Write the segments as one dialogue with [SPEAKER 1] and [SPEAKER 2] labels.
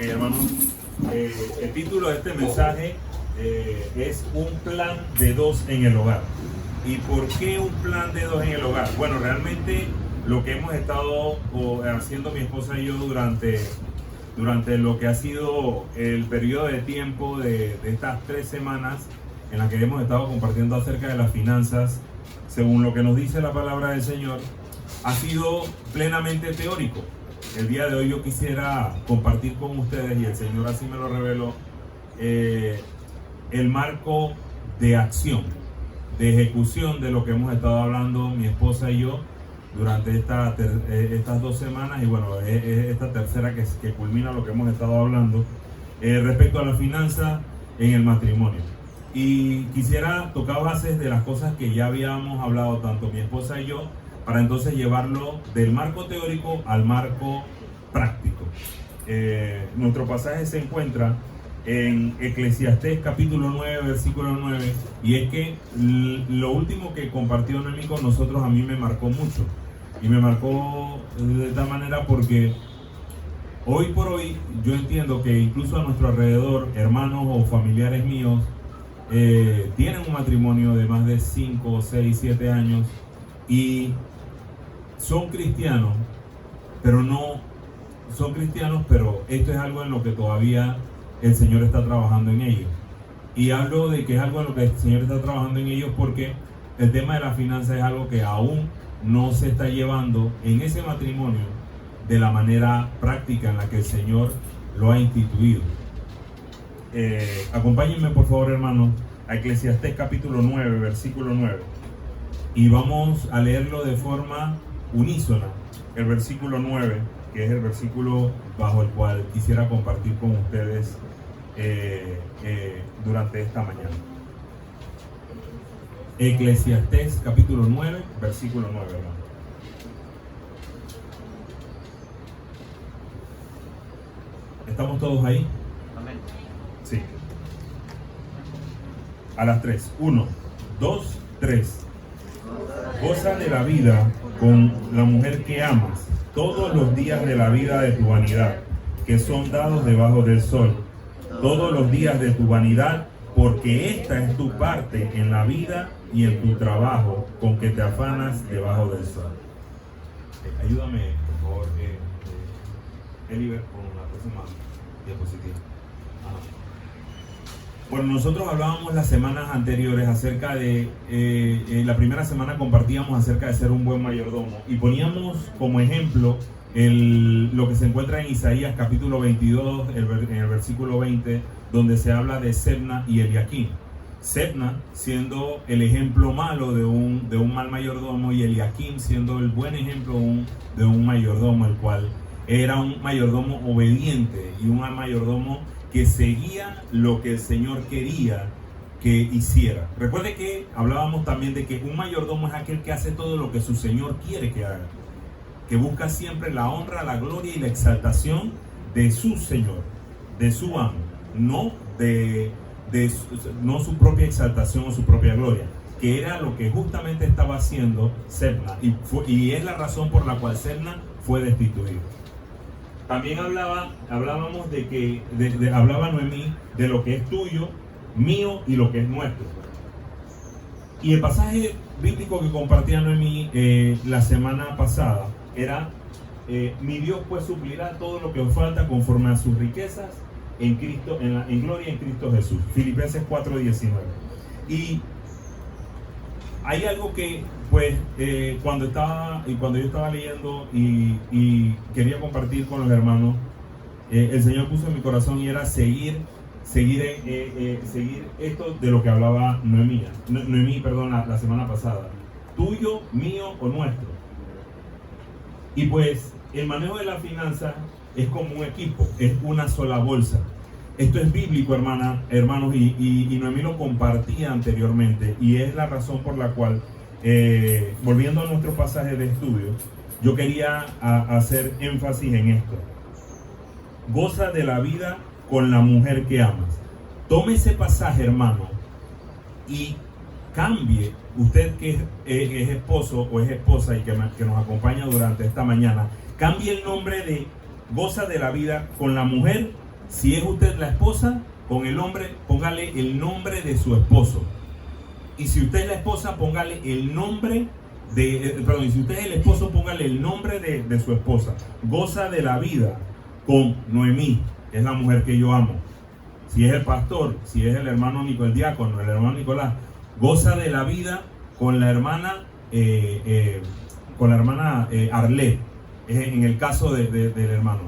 [SPEAKER 1] Hermanos, el título de este mensaje es Un plan de dos en el hogar. ¿Y por qué un plan de dos en el hogar? Bueno, realmente lo que hemos estado haciendo mi esposa y yo durante lo que ha sido el periodo de tiempo de estas 3 semanas en las que hemos estado compartiendo acerca de las finanzas, según lo que nos dice la palabra del Señor, ha sido plenamente teórico. El día de hoy yo quisiera compartir con ustedes, y el Señor así me lo reveló, el marco de acción, de ejecución de lo que hemos estado hablando mi esposa y yo durante estas 2 semanas, y bueno, esta tercera que culmina lo que hemos estado hablando respecto a la finanza en el matrimonio. Y quisiera tocar bases de las cosas que ya habíamos hablado tanto mi esposa y yo, para entonces llevarlo del marco teórico al marco práctico. Nuestro pasaje se encuentra en Eclesiastés capítulo 9, versículo 9, y es que lo último que compartió Noemí con nosotros a mí me marcó mucho, y me marcó de tal manera porque hoy por hoy yo entiendo que incluso a nuestro alrededor, hermanos o familiares míos tienen un matrimonio de más de 5, 6, 7 años y son cristianos, pero esto es algo en lo que todavía el Señor está trabajando en ellos. Y hablo de que es algo en lo que el Señor está trabajando en ellos porque el tema de la finanza es algo que aún no se está llevando en ese matrimonio de la manera práctica en la que el Señor lo ha instituido. Acompáñenme por favor, hermanos, a Eclesiastés capítulo 9, versículo 9. Y vamos a leerlo de forma unísona, el versículo 9, que es el versículo bajo el cual quisiera compartir con ustedes durante esta mañana. Eclesiastés capítulo 9, versículo 9, hermano. ¿Estamos todos ahí?
[SPEAKER 2] Amén.
[SPEAKER 1] Sí. A las 3. 1, 2, 3. Goza de la vida con la mujer que amas todos los días de la vida de tu vanidad, que son dados debajo del sol. Todos los días de tu vanidad, porque esta es tu parte en la vida y en tu trabajo con que te afanas debajo del sol. Ayúdame, por favor, Eliber, con la próxima diapositiva. Bueno, nosotros hablábamos las semanas anteriores acerca de, la primera semana compartíamos acerca de ser un buen mayordomo y poníamos como ejemplo lo que se encuentra en Isaías capítulo 22, en el versículo 20, donde se habla de Sebna y Eliaquim. Sebna siendo el ejemplo malo de un mal mayordomo, y Eliaquim siendo el buen ejemplo de un mayordomo, el cual era un mayordomo obediente y un mayordomo que seguía lo que el Señor quería que hiciera. Recuerde que hablábamos también de que un mayordomo es aquel que hace todo lo que su Señor quiere que haga, que busca siempre la honra, la gloria y la exaltación de su Señor, de su amo, no su propia exaltación o su propia gloria, que era lo que justamente estaba haciendo Sebna, y es la razón por la cual Sebna fue destituido. También hablábamos de que hablaba Noemí de lo que es tuyo, mío y lo que es nuestro. Y el pasaje bíblico que compartía Noemí la semana pasada era: mi Dios pues suplirá todo lo que os falta conforme a sus riquezas en Cristo, en gloria en Cristo Jesús. Filipenses 4:19. Y hay algo que pues cuando yo estaba leyendo y quería compartir con los hermanos, el Señor puso en mi corazón, y era seguir esto de lo que hablaba Noemí, la semana pasada: tuyo, mío o nuestro. Y pues el manejo de la finanza es como un equipo, es una sola bolsa. Esto es bíblico, hermanos, y Noemí lo compartía anteriormente, y es la razón por la cual, volviendo a nuestro pasaje de estudio, yo quería hacer énfasis en esto. Goza de la vida con la mujer que amas. Tome ese pasaje, hermano, y cambie, usted que es esposo o es esposa y que nos acompaña durante esta mañana, cambie el nombre de goza de la vida con la mujer Si es usted la esposa, con el hombre, póngale el nombre de su esposo. Y si usted es la esposa, póngale el nombre y si usted es el esposo, póngale el nombre de su esposa. Goza de la vida con Noemí, que es la mujer que yo amo. Si es el pastor, si es el hermano el diácono, el hermano Nicolás, goza de la vida con la hermana Arlet, en el caso del hermano.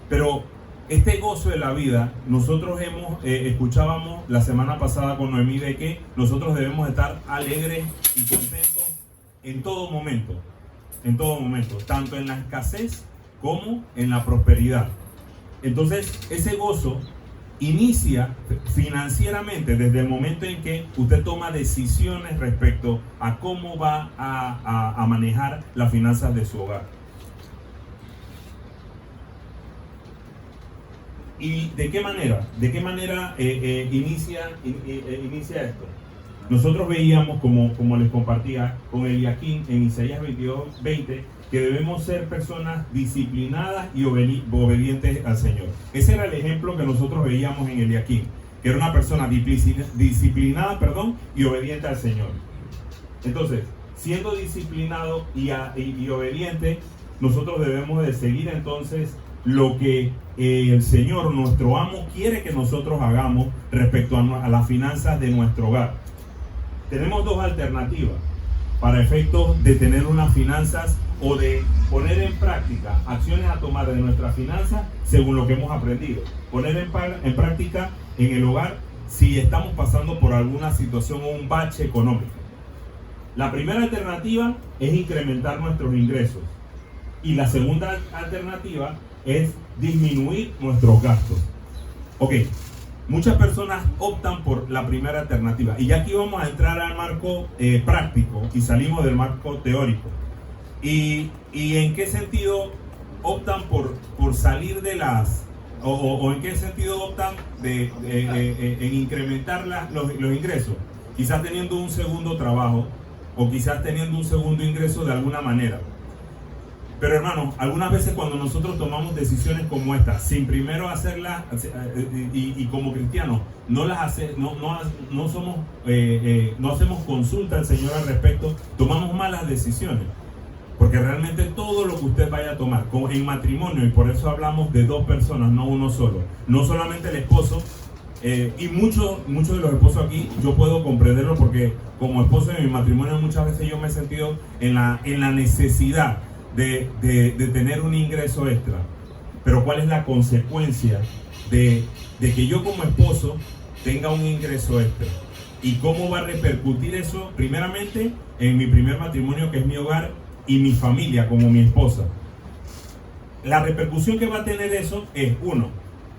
[SPEAKER 1] Pero este gozo de la vida, nosotros escuchábamos la semana pasada con Noemí de que nosotros debemos estar alegres y contentos en todo momento, tanto en la escasez como en la prosperidad. Entonces, ese gozo inicia financieramente desde el momento en que usted toma decisiones respecto a cómo va a manejar las finanzas de su hogar. ¿Y de qué manera? Inicia esto? Nosotros veíamos, como les compartía con Eliaquín en Isaías 22:20, que debemos ser personas disciplinadas y obedientes al Señor. Ese era el ejemplo que nosotros veíamos en Eliaquín, que era una persona disciplinada, y obediente al Señor. Entonces, siendo disciplinado y obediente, nosotros debemos de seguir entonces lo que el Señor, nuestro amo, quiere que nosotros hagamos respecto a las finanzas de nuestro hogar. Tenemos dos alternativas para efectos de tener unas finanzas o de poner en práctica acciones a tomar de nuestras finanzas según lo que hemos aprendido. Poner en práctica en el hogar si estamos pasando por alguna situación o un bache económico. La primera alternativa es incrementar nuestros ingresos. Y la segunda alternativa es disminuir nuestros gastos. Ok, muchas personas optan por la primera alternativa. Y ya aquí vamos a entrar al marco práctico y salimos del marco teórico. ¿Y en qué sentido optan por salir de o en qué sentido optan en incrementar los ingresos? Quizás teniendo un segundo trabajo o quizás teniendo un segundo ingreso de alguna manera. Pero hermanos, algunas veces cuando nosotros tomamos decisiones como esta, sin primero hacerlas, y como cristianos, no hacemos consulta al Señor al respecto, tomamos malas decisiones. Porque realmente todo lo que usted vaya a tomar en matrimonio, y por eso hablamos de dos personas, no uno solo, no solamente el esposo, y muchos de los esposos aquí, yo puedo comprenderlo porque como esposo de mi matrimonio muchas veces yo me he sentido en la necesidad de tener un ingreso extra. Pero ¿cuál es la consecuencia de que yo como esposo tenga un ingreso extra? ¿Y cómo va a repercutir eso? Primeramente, en mi primer matrimonio, que es mi hogar, y mi familia, como mi esposa. La repercusión que va a tener eso es, uno,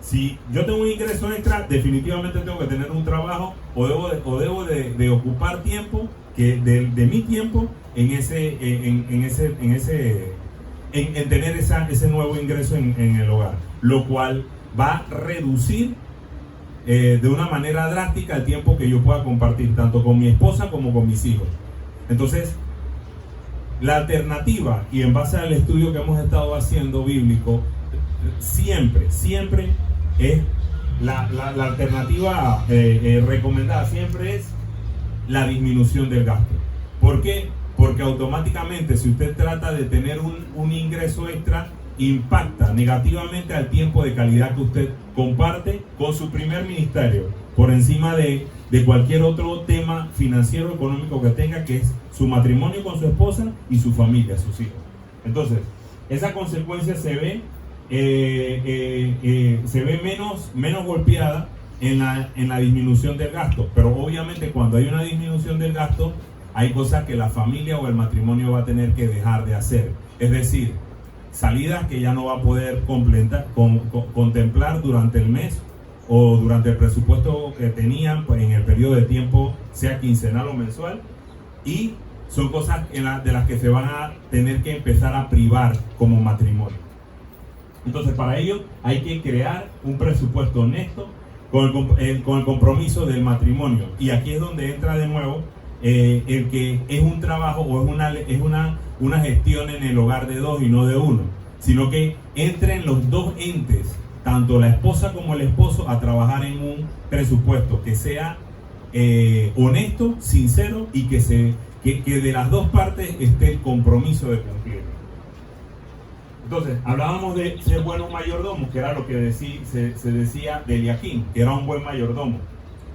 [SPEAKER 1] si yo tengo un ingreso extra, definitivamente tengo que tener un trabajo o debo de ocupar tiempo de mi tiempo en tener ese nuevo ingreso en el hogar, lo cual va a reducir de una manera drástica el tiempo que yo pueda compartir tanto con mi esposa como con mis hijos. Entonces, la alternativa, y en base al estudio que hemos estado haciendo bíblico, siempre es la alternativa recomendada, siempre es la disminución del gasto. ¿Por qué? Porque automáticamente, si usted trata de tener un ingreso extra, impacta negativamente al tiempo de calidad que usted comparte con su primer ministerio, por encima de cualquier otro tema financiero, económico que tenga, que es su matrimonio con su esposa y su familia, sus hijos. Entonces, esa consecuencia se ve menos golpeada en la disminución del gasto. Pero obviamente cuando hay una disminución del gasto, hay cosas que la familia o el matrimonio va a tener que dejar de hacer. Es decir, salidas que ya no va a poder contemplar durante el mes o durante el presupuesto que tenían, pues, en el periodo de tiempo, sea quincenal o mensual, y son cosas de las que se van a tener que empezar a privar como matrimonio. Entonces, para ello hay que crear un presupuesto honesto con el compromiso del matrimonio. Y aquí es donde entra de nuevo el que es un trabajo o es una gestión en el hogar de dos y no de uno, sino que entren los dos entes, tanto la esposa como el esposo a trabajar en un presupuesto que sea honesto, sincero y que de las dos partes esté el compromiso de cumplir. Entonces, hablábamos de ser buenos mayordomos, que era lo que se decía de Eliaquín, que era un buen mayordomo.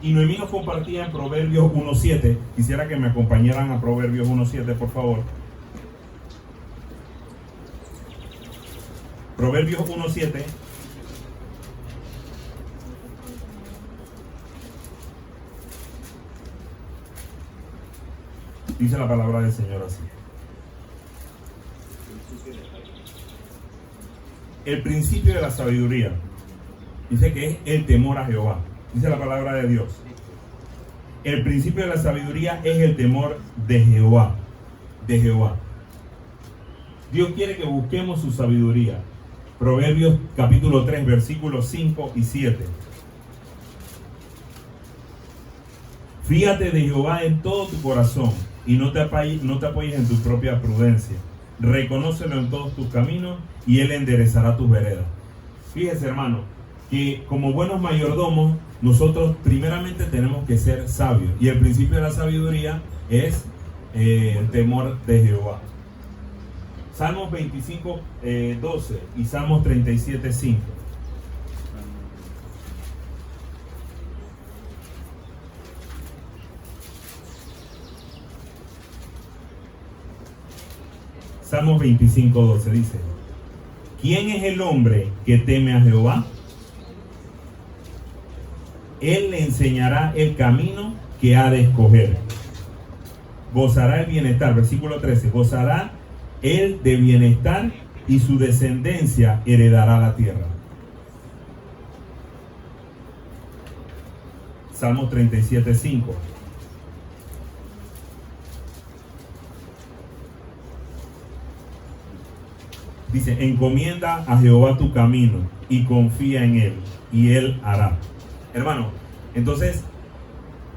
[SPEAKER 1] Y Noemí nos compartía en Proverbios 1.7. Quisiera que me acompañaran a Proverbios 1.7, por favor. Proverbios 1.7. Dice la palabra del Señor así. El principio de la sabiduría, dice que es el temor a Jehová. Dice la palabra de Dios. El principio de la sabiduría es el temor de Jehová. De Jehová. Dios quiere que busquemos su sabiduría. Proverbios capítulo 3, versículos 5 y 7. Fíate de Jehová en todo tu corazón y no te apoyes en tu propia prudencia. Reconócelo en todos tus caminos y Él enderezará tus veredas. Fíjese, hermano, que como buenos mayordomos, nosotros primeramente tenemos que ser sabios. Y el principio de la sabiduría es el temor de Jehová. Salmos 25, 12 y Salmos 37, 5. Salmos 25, 12 dice: ¿quién es el hombre que teme a Jehová? Él le enseñará el camino que ha de escoger. Gozará el bienestar, versículo 13, gozará él de bienestar y su descendencia heredará la tierra. Salmos 37, 5. Dice: encomienda a Jehová tu camino y confía en Él, y Él hará. Hermano, entonces,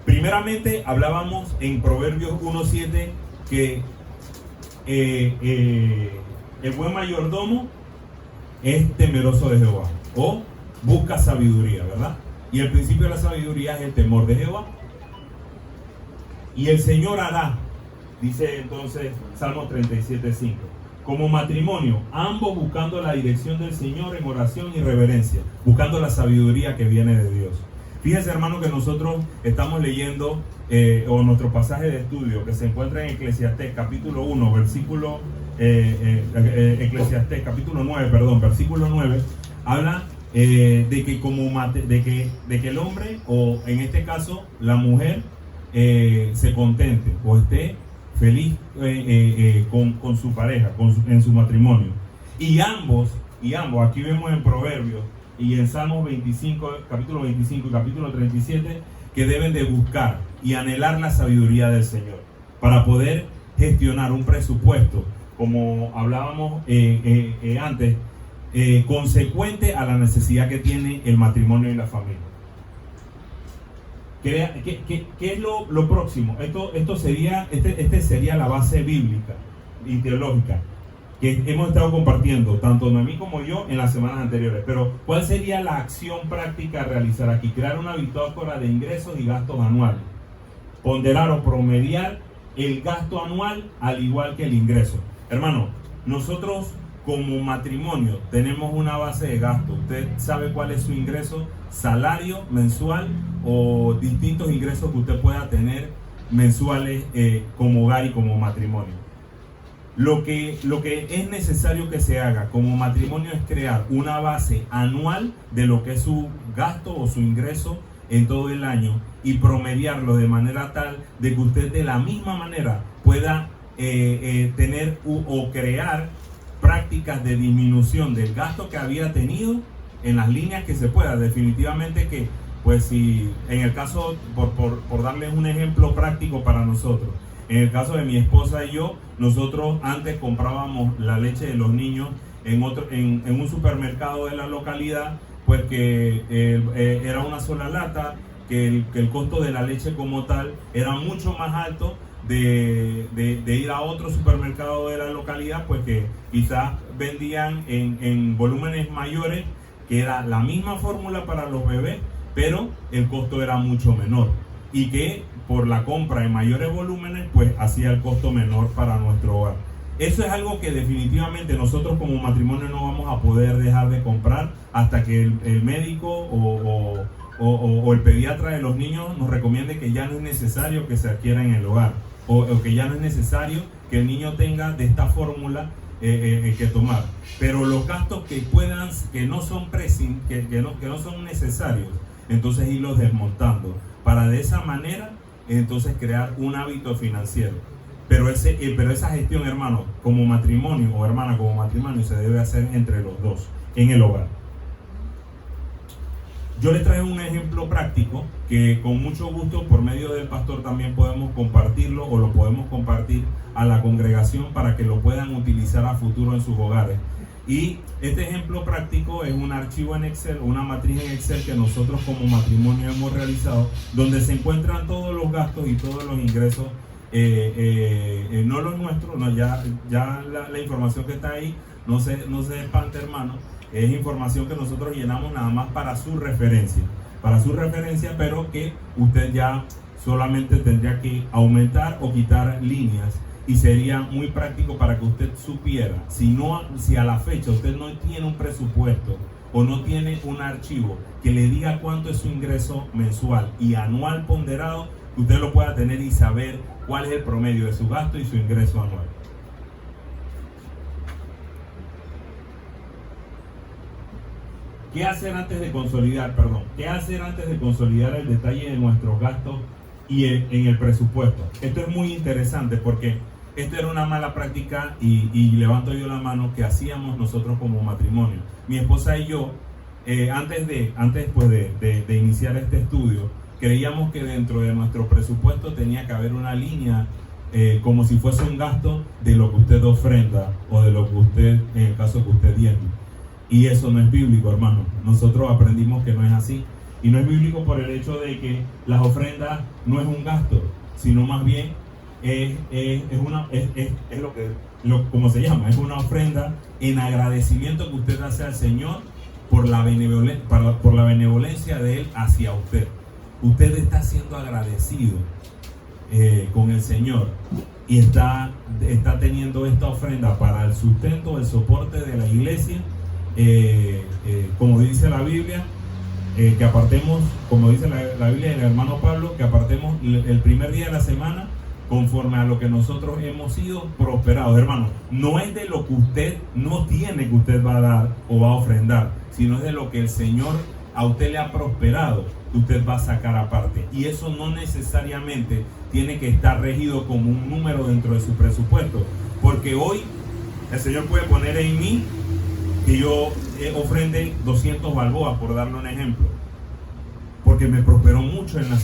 [SPEAKER 1] primeramente hablábamos en Proverbios 1.7 que el buen mayordomo es temeroso de Jehová, o busca sabiduría, ¿verdad? Y el principio de la sabiduría es el temor de Jehová. Y el Señor hará, dice entonces Salmo 37.5. Como matrimonio, ambos buscando la dirección del Señor en oración y reverencia, buscando la sabiduría que viene de Dios. Fíjense, hermano, que nosotros estamos leyendo o nuestro pasaje de estudio que se encuentra en Eclesiastés capítulo 1, versículo Eclesiastés capítulo 9, perdón, versículo 9, habla de que el hombre, o en este caso la mujer, se contente o esté feliz con su pareja, en su matrimonio. Y ambos, aquí vemos en Proverbios y en Salmos 25, capítulo 25 y capítulo 37, que deben de buscar y anhelar la sabiduría del Señor para poder gestionar un presupuesto, como hablábamos antes, consecuente a la necesidad que tiene el matrimonio y la familia. ¿Qué es lo próximo? Esto sería, este sería la base bíblica y teológica que hemos estado compartiendo, tanto Noemí como yo, en las semanas anteriores. Pero, ¿cuál sería la acción práctica a realizar aquí? Crear una bitácora de ingresos y gastos anuales. Ponderar o promediar el gasto anual al igual que el ingreso. Hermano, nosotros como matrimonio tenemos una base de gasto. Usted sabe cuál es su ingreso, salario mensual o distintos ingresos que usted pueda tener mensuales como hogar y como matrimonio. Lo que es necesario que se haga como matrimonio es crear una base anual de lo que es su gasto o su ingreso en todo el año y promediarlo de manera tal de que usted de la misma manera pueda tener o crear prácticas de disminución del gasto que había tenido en las líneas que se pueda. Definitivamente que, pues, si en el caso, por darles un ejemplo práctico para nosotros, en el caso de mi esposa y yo, nosotros antes comprábamos la leche de los niños en un supermercado de la localidad, pues que era una sola lata, que el costo de la leche como tal era mucho más alto de ir a otro supermercado de la localidad, pues que quizás vendían en volúmenes mayores, que era la misma fórmula para los bebés, pero el costo era mucho menor, y que por la compra en mayores volúmenes, pues hacía el costo menor para nuestro hogar. Eso es algo que definitivamente nosotros como matrimonio no vamos a poder dejar de comprar hasta que el médico o el pediatra de los niños nos recomiende que ya no es necesario que se adquiera en el hogar, o que ya no es necesario que el niño tenga de esta fórmula que tomar. Pero los gastos que no son necesarios, entonces irlos desmontando para de esa manera entonces crear un hábito financiero. Pero esa gestión, hermano, como matrimonio, o hermana, como matrimonio, se debe hacer entre los dos en el hogar. Yo les traigo un ejemplo práctico que con mucho gusto por medio del pastor también podemos compartirlo, o lo podemos compartir a la congregación para que lo puedan utilizar a futuro en sus hogares. Y este ejemplo práctico es un archivo en Excel, una matriz en Excel que nosotros como matrimonio hemos realizado, donde se encuentran todos los gastos y todos los ingresos, no los nuestros, no, ya la información que está ahí, no se espante, hermano, es información que nosotros llenamos nada más para su referencia, pero que usted ya solamente tendría que aumentar o quitar líneas, y sería muy práctico para que usted supiera, si a la fecha usted no tiene un presupuesto o no tiene un archivo que le diga cuánto es su ingreso mensual y anual ponderado, usted lo pueda tener y saber cuál es el promedio de su gasto y su ingreso anual. ¿Qué hacer antes de consolidar el detalle de nuestros gastos y en el presupuesto? Esto es muy interesante porque esto era una mala práctica, y levanto yo la mano, que hacíamos nosotros como matrimonio. Mi esposa y yo, antes de iniciar este estudio, creíamos que dentro de nuestro presupuesto tenía que haber una línea, como si fuese un gasto de lo que usted ofrenda, o de lo que usted, en el caso que usted diezme. Y eso no es bíblico, hermano. Nosotros aprendimos que no es así. Y no es bíblico por el hecho de que las ofrendas no es un gasto, sino más bien es como se llama, es una ofrenda en agradecimiento que usted hace al Señor por la benevolencia de Él hacia usted. Usted está siendo agradecido con el Señor, y está teniendo esta ofrenda para el sustento, el soporte de la iglesia, como dice la Biblia, que apartemos, como dice la Biblia del hermano Pablo, que apartemos el primer día de la semana conforme a lo que nosotros hemos sido prosperados. Hermano, no es de lo que usted no tiene que usted va a dar o va a ofrendar, sino es de lo que el Señor a usted le ha prosperado, que usted va a sacar aparte. Y eso no necesariamente tiene que estar regido como un número dentro de su presupuesto, porque hoy el Señor puede poner en mí que yo ofrende 200 balboas, por darle un ejemplo, porque me prosperó mucho en la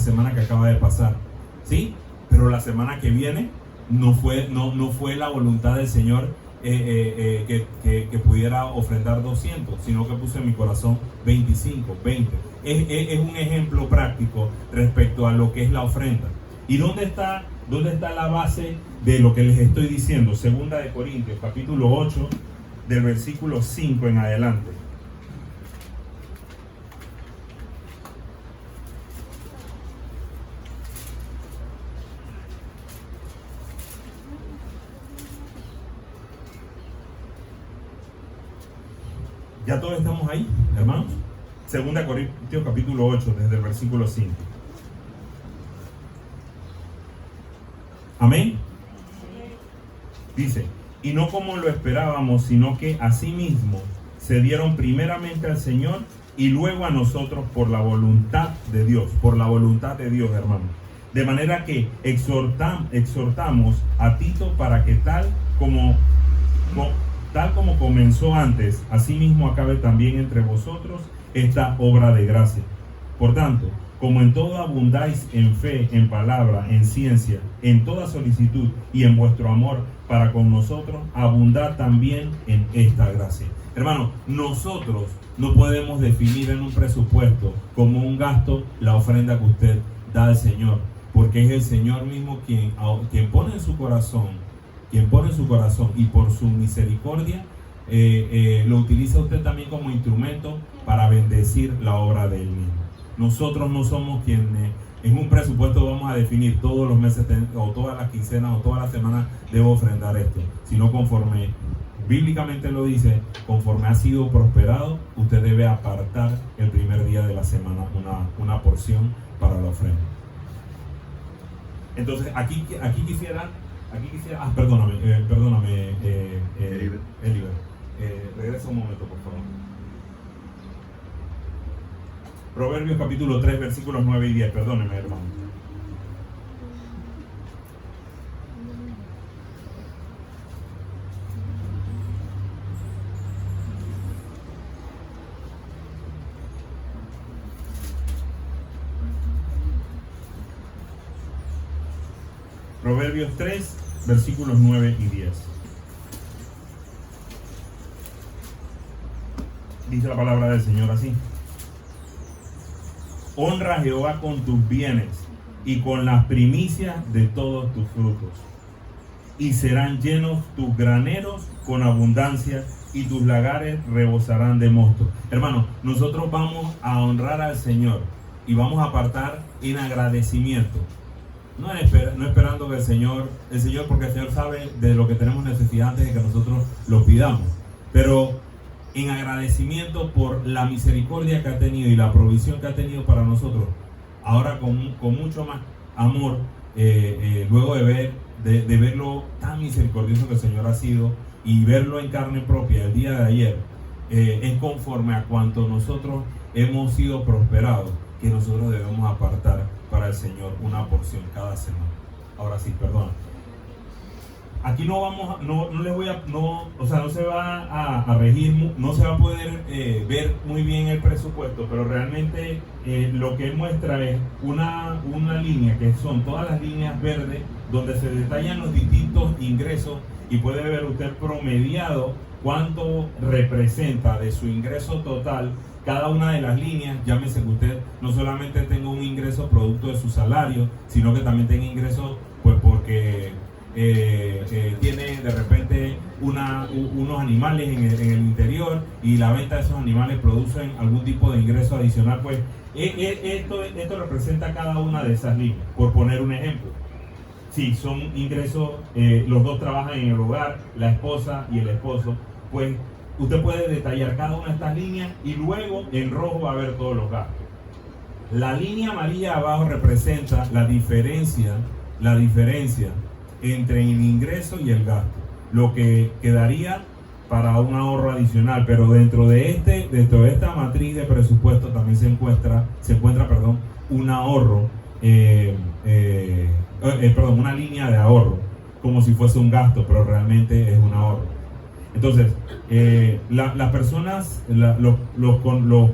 [SPEAKER 1] semana que acaba de pasar, ¿sí? Pero la semana que viene no fue la voluntad del Señor que pudiera ofrendar 200, sino que puso en mi corazón 25, 20. Es un ejemplo práctico respecto a lo que es la ofrenda. ¿Y dónde está la base de lo que les estoy diciendo? Segunda de Corintios, capítulo 8, del versículo 5 en adelante. Ya todos estamos ahí, hermanos. Segunda Corintios capítulo 8, desde el versículo 5. Amén. Dice: y no como lo esperábamos, sino que asimismo se dieron primeramente al Señor y luego a nosotros por la voluntad de Dios. Por la voluntad de Dios, hermano. De manera que exhortamos a Tito para que tal como comenzó antes, asimismo acabe también entre vosotros esta obra de gracia. Por tanto, como en todo abundáis en fe, en palabra, en ciencia, en toda solicitud y en vuestro amor para con nosotros, abundad también en esta gracia. Hermano, nosotros no podemos definir en un presupuesto como un gasto la ofrenda que usted da al Señor, porque es el Señor mismo quien pone en su corazón, y por su misericordia lo utiliza usted también como instrumento para bendecir la obra de Él mismo. Nosotros no somos quienes en un presupuesto vamos a definir todos los meses o todas las quincenas o todas las semanas debo ofrendar esto, sino conforme bíblicamente lo dice, conforme ha sido prosperado, usted debe apartar el primer día de la semana una porción para la ofrenda. Entonces aquí quisiera, perdóname, Eliber, regresa un momento, por favor. Proverbios capítulo 3, versículos 9 y 10, perdóneme, hermano. Proverbios 3, versículos 9 y 10. Dice la palabra del Señor así: honra a Jehová con tus bienes y con las primicias de todos tus frutos, y serán llenos tus graneros con abundancia, y tus lagares rebosarán de mosto. Hermano, nosotros vamos a honrar al Señor y vamos a apartar en agradecimiento. No esperando que el Señor, porque el Señor sabe de lo que tenemos necesidad antes de que nosotros lo pidamos, pero en agradecimiento por la misericordia que ha tenido y la provisión que ha tenido para nosotros, ahora con mucho más amor, luego de verlo tan misericordioso que el Señor ha sido y verlo en carne propia el día de ayer, es conforme a cuanto nosotros hemos sido prosperados, que nosotros debemos apartar para el Señor una porción cada semana. Ahora sí, perdón. Aquí no se va a regir, no se va a poder ver muy bien el presupuesto, pero realmente lo que muestra es una línea, que son todas las líneas verdes, donde se detallan los distintos ingresos, y puede ver usted promediado cuánto representa de su ingreso total cada una de las líneas. Llámese que usted no solamente tenga un ingreso producto de su salario, sino que también tenga ingresos pues porque tiene de repente unos animales en el interior, y la venta de esos animales producen algún tipo de ingreso adicional. Pues esto representa cada una de esas líneas, por poner un ejemplo. Si son ingresos, los dos trabajan en el hogar, la esposa y el esposo, pues usted puede detallar cada una de estas líneas, y luego en rojo va a ver todos los gastos. La línea amarilla abajo representa la diferencia entre el ingreso y el gasto, lo que quedaría para un ahorro adicional. Pero dentro de esta matriz de presupuesto también se encuentra un ahorro, una línea de ahorro, como si fuese un gasto, pero realmente es un ahorro. Entonces, las personas, los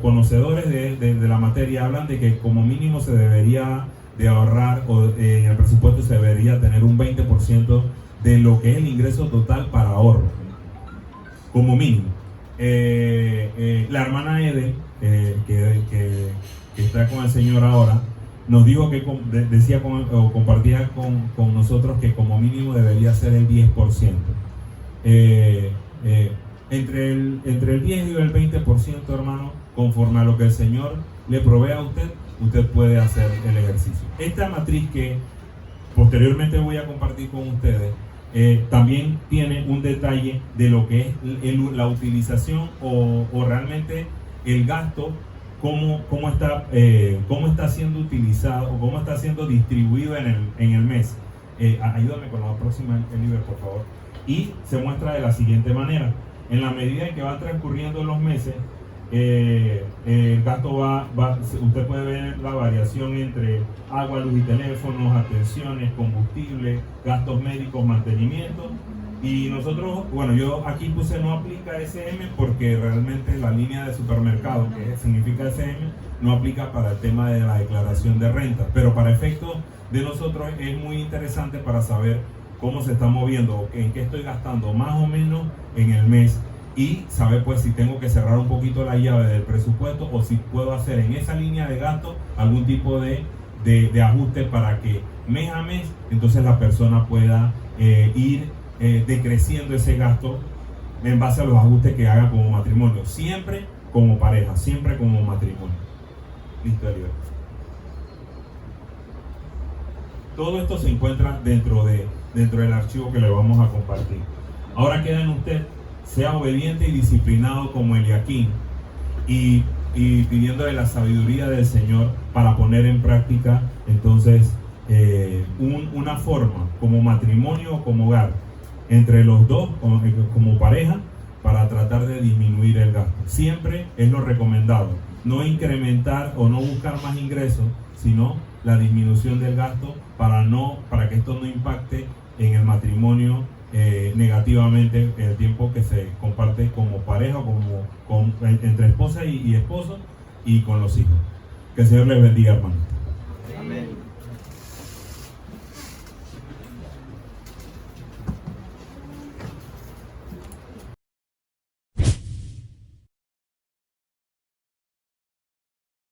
[SPEAKER 1] conocedores de la materia hablan de que como mínimo se debería de ahorrar, o en el presupuesto se debería tener un 20% de lo que es el ingreso total para ahorro, como mínimo. La hermana Eden, que está con el Señor ahora, nos dijo que compartía con nosotros que como mínimo debería ser el 10%. Entre el 10 y el 20%, hermano, conforme a lo que el Señor le provee a usted puede hacer el ejercicio. Esta matriz que posteriormente voy a compartir con ustedes, también tiene un detalle de lo que es la utilización o realmente el gasto, cómo está siendo utilizado o cómo está siendo distribuido en el mes. Ayúdame con la próxima, Eliber, por favor. Y se muestra de la siguiente manera: en la medida en que van transcurriendo los meses, el gasto usted puede ver la variación entre agua, luz y teléfonos, atenciones, combustible, gastos médicos, mantenimiento. Y nosotros, yo aquí puse no aplica SM porque realmente la línea de supermercado, que significa SM, no aplica para el tema de la declaración de renta, pero para efectos de nosotros es muy interesante para saber cómo se está moviendo, en qué estoy gastando más o menos en el mes, y saber pues si tengo que cerrar un poquito la llave del presupuesto, o si puedo hacer en esa línea de gasto algún tipo de ajuste para que mes a mes entonces la persona pueda ir decreciendo ese gasto en base a los ajustes que haga como matrimonio, siempre como pareja, siempre como matrimonio. Listo, Eliot. Todo esto se encuentra dentro del archivo que le vamos a compartir. Ahora queda en usted, sea obediente y disciplinado como Eliaquim, y pidiéndole la sabiduría del Señor para poner en práctica entonces una forma como matrimonio o como hogar entre los dos como pareja para tratar de disminuir el gasto. Siempre es lo recomendado, no incrementar o no buscar más ingresos, sino la disminución del gasto para que esto no impacte en el matrimonio negativamente en el tiempo que se comparte como pareja, entre esposa y esposo, y con los hijos. Que el Señor les bendiga, hermanos.